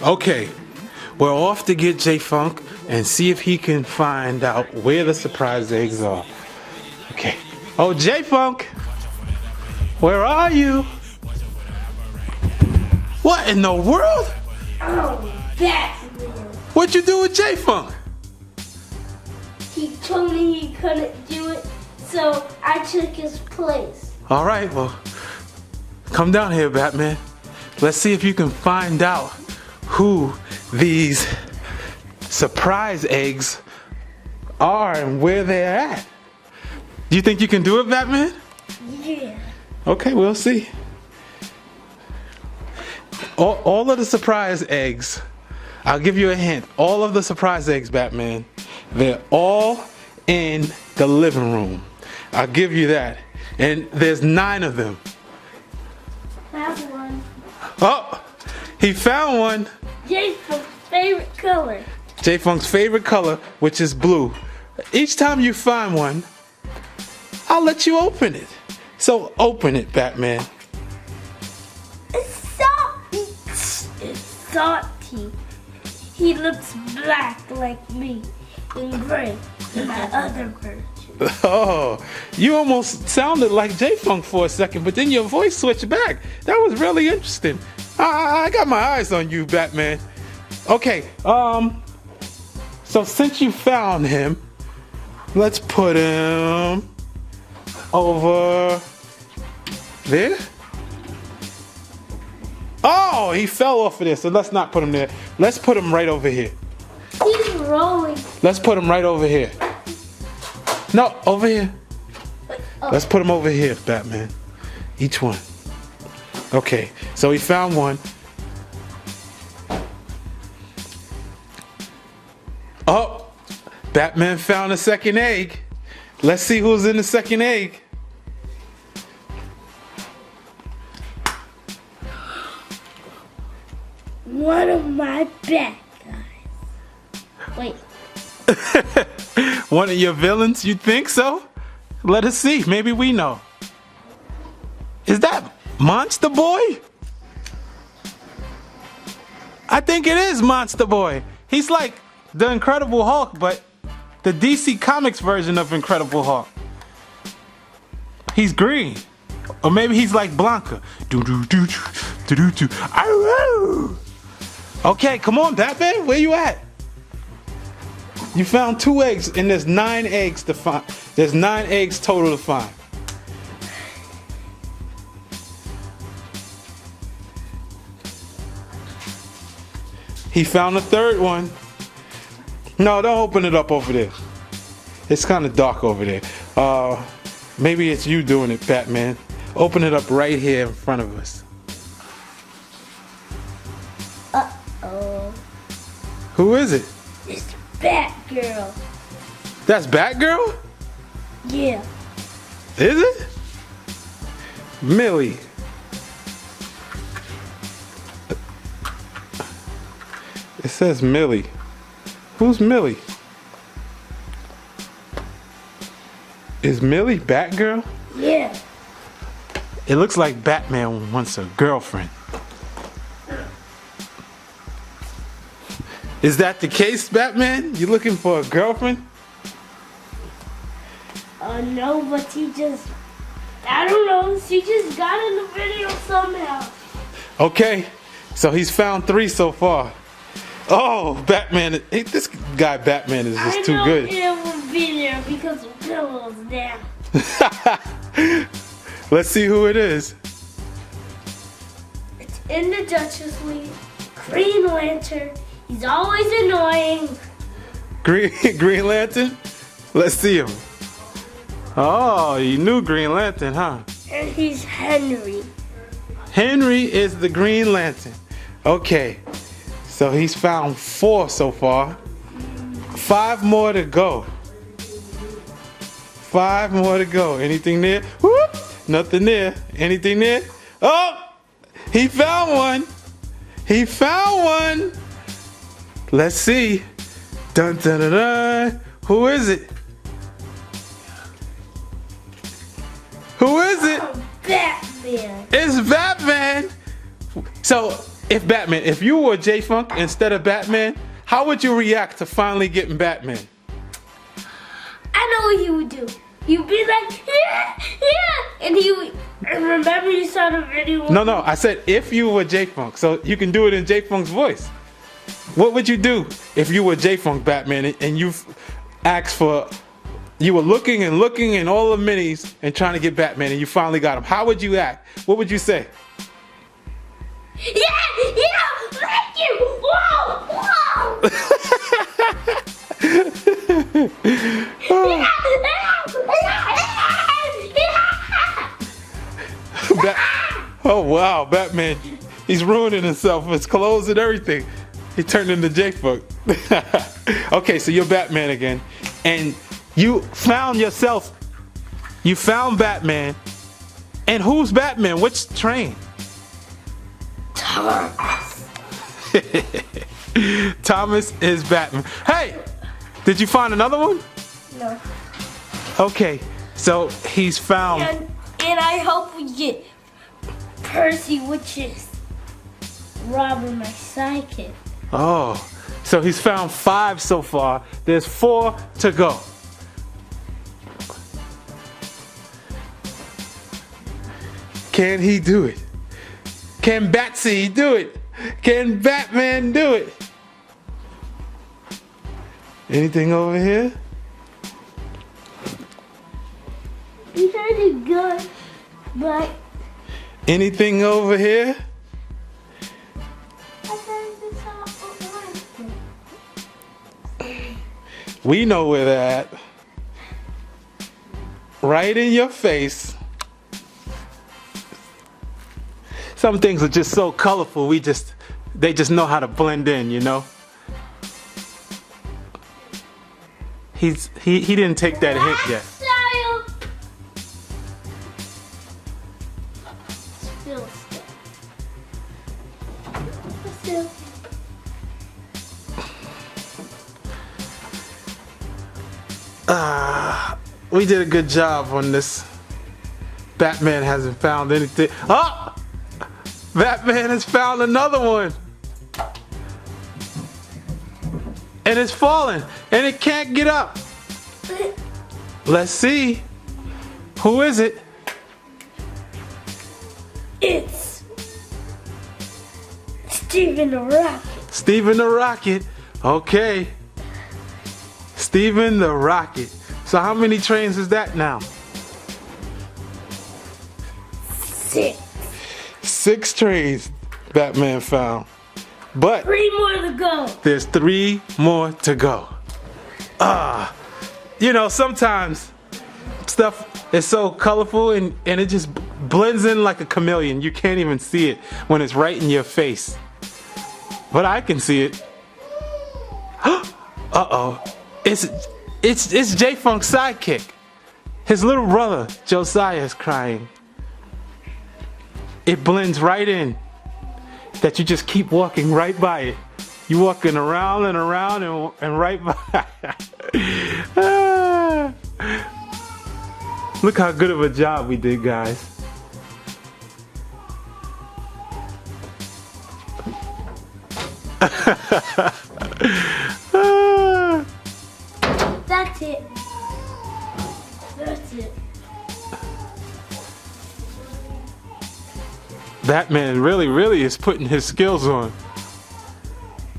Okay, we're off to get J-Funk and see if he can find out where the surprise eggs are. Okay. Oh, J-Funk, where are you? What in the world? Oh, that's weird. What'd you do with J-Funk? He told me he couldn't do it, so I took his place. All right, well, come down here, Batman. Let's see if you can find out who these surprise eggs are and where they're at. Do you think you can do it, Batman? Yeah. Okay, we'll see. All of the surprise eggs, I'll give you a hint. All of the surprise eggs, Batman, they're all in the living room. I'll give you that. And there's 9 of them. That one. Oh, he found one. Jason's favorite color. J-Funk's favorite color, which is blue. Each time you find one, I'll let you open it. So open it, Batman. It's salty. He looks black like me and gray in my other version. Oh, you almost sounded like J-Funk for a second, but then your voice switched back. That was really interesting. I got my eyes on you, Batman. Okay, so since you found him, let's put him over there. Oh, he fell off of there, so let's not put him there. Let's put him right over here. He's rolling. Let's put him right over here. No, over here. Oh. Let's put him over here, Batman. Each one. Okay, so he found one. Oh, Batman found a second egg. Let's see who's in the second egg. One of my bad guys. Wait. One of your villains, you think so? Let us see, maybe we know. Is that Monster Boy? I think it is Monster Boy. He's like the Incredible Hulk, but the DC Comics version of Incredible Hulk. He's green. Or maybe he's like Blanca. Okay, come on, Batman, where you at? You found 2 eggs, and there's 9 eggs to find. There's 9 eggs total to find. He found a 3rd one. No, don't open it up over there. It's kind of dark over there. Maybe it's you doing it, Batman. Open it up right here in front of us. Uh-oh. Who is it? It's Batgirl. That's Batgirl? Yeah. Is it? Millie. It says Millie. Who's Millie? Is Millie Batgirl? Yeah. It looks like Batman wants a girlfriend. Is that the case, Batman? You looking for a girlfriend? No, but I don't know, she just got in the video somehow. Okay, so he's found 3 so far. Oh, Batman, this guy Batman is just too good. I know it would be there because the pillow's down. Let's see who it is. It's in the Justice League. Green Lantern. He's always annoying. Green Lantern? Let's see him. Oh, you knew Green Lantern, huh? And he's Henry. Henry is the Green Lantern. Okay, so he's found 4 so far. 5 more to go. 5 more to go. Anything there? Whoop! Nothing there. Anything there? Oh! He found one. He found one. Let's see. Dun dun dun dun. Who is it? Who is it? Batman. It's Batman. So if you were J-Funk instead of Batman, how would you react to finally getting Batman? I know what he would do. He'd be like, yeah, yeah, and he would. And remember, you saw the video. No, I said if you were J-Funk, so you can do it in J-Funk's voice. What would you do if you were J-Funk Batman and you asked for, you were looking and looking in all the minis and trying to get Batman and you finally got him? How would you act? What would you say? Yeah, thank you. Whoa. Oh wow, Batman, he's ruining himself with his clothes and everything. He turned into J-Funk. Okay, so you're Batman again, and you found Batman, and who's Batman? Which train? Thomas. Thomas is Batman. Hey, did you find another one? No. Okay, so he's found. And I hope we get Percy, which is Robin, my sidekick. Oh, so he's found 5 so far. There's 4 to go. Can he do it? Can Batsy do it? Can Batman do it? Anything over here? He pretty good, but Anything over here? I think it's all We know where they're at. Right in your face. Some things are just so colorful, they just know how to blend in, you know? He didn't take that hint yet. Still. We did a good job on this. Batman hasn't found anything. Oh! Batman has found another one. And it's falling. And it can't get up. Let's see. Who is it? It's Stephen the Rocket. Stephen the Rocket. Okay. Stephen the Rocket. So how many trains is that now? 6. 6 trains Batman found. But 3 more to go. there's 3 more to go. You know, sometimes stuff is so colorful and it just blends in like a chameleon. You can't even see it when it's right in your face. But I can see it. Uh-oh. It's J-Funk's sidekick. His little brother, Josiah, is crying. It blends right in. That you just keep walking right by it. You walking around and around and right by. Look how good of a job we did, guys. That's it. That's it. Batman really is putting his skills on.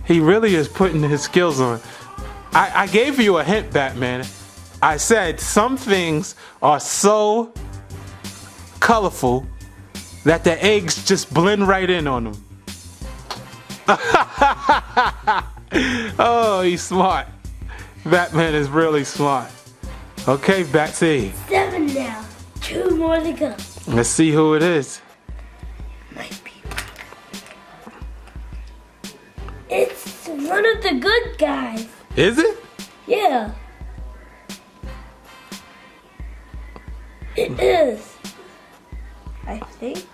He really is putting his skills on. I gave you a hint, Batman. I said some things are so colorful that the eggs just blend right in on them. Oh, he's smart. Batman is really smart. Okay, Batsy. 7 now. 2 more to go. Let's see who it is. Might be. It's one of the good guys. Is it? Yeah. It is. I think.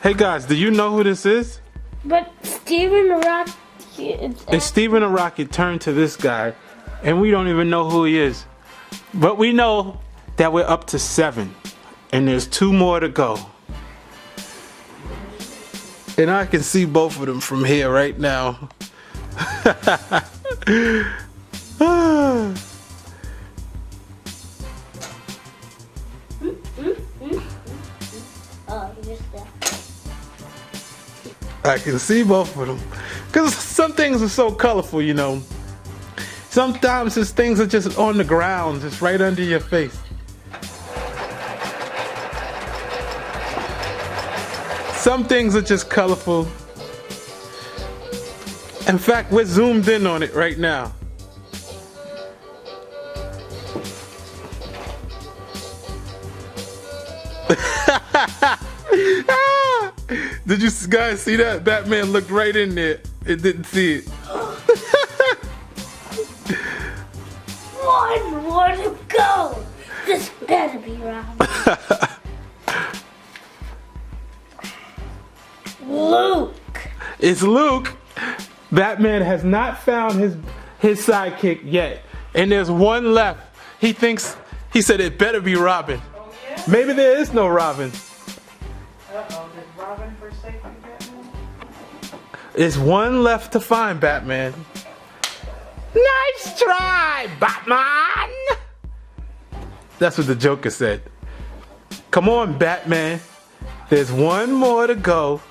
Hey guys, do you know who this is? But Stephen the Rocket. It's Stephen the Rocket turned to this guy, and we don't even know who he is. But we know that we're up to 7, and there's 2 more to go. And I can see both of them from here right now. I can see both of them. Because some things are so colorful, you know. Sometimes these things are just on the ground, just right under your face. Some things are just colorful. In fact, we're zoomed in on it right now. Did you guys see that? Batman looked right in there. It didn't see it. One more to go. This better be Robin. Luke. It's Luke. Batman has not found his sidekick yet. And there's one left. He said it better be Robin. Oh, yeah? Maybe there is no Robin. Uh-oh, did Robin forsake Batman? There's one left to find, Batman. Nice try, Batman! That's what the Joker said. Come on, Batman. There's one more to go.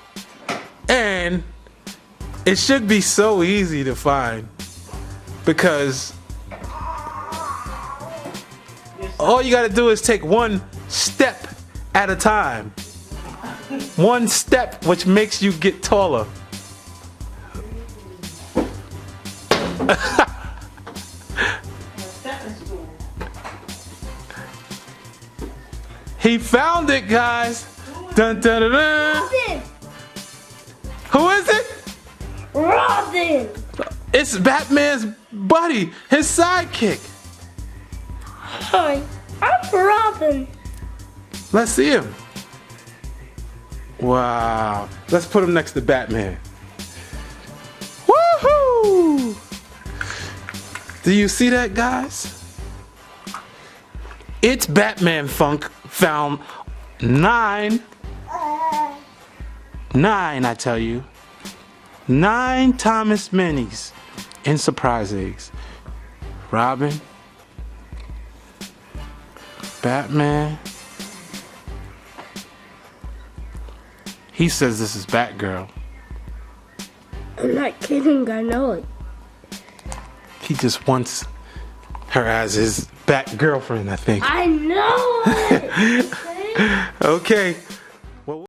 And it should be so easy to find. Because all you gotta do is take one step at a time. One step, which makes you get taller. He found it, guys. Dun, dun, dun, dun. Robin. Who is it? Robin. It's Batman's buddy, his sidekick. Hi, I'm Robin. Let's see him. Wow. Let's put him next to Batman. Woohoo! Do you see that, guys? It's Batman Funk found 9, I tell you. 9 Thomas Minis in surprise eggs. Robin, Batman. He says this is Batgirl. I'm not kidding, I know it. He just wants her as his Bat girlfriend, I think. I know it. Okay.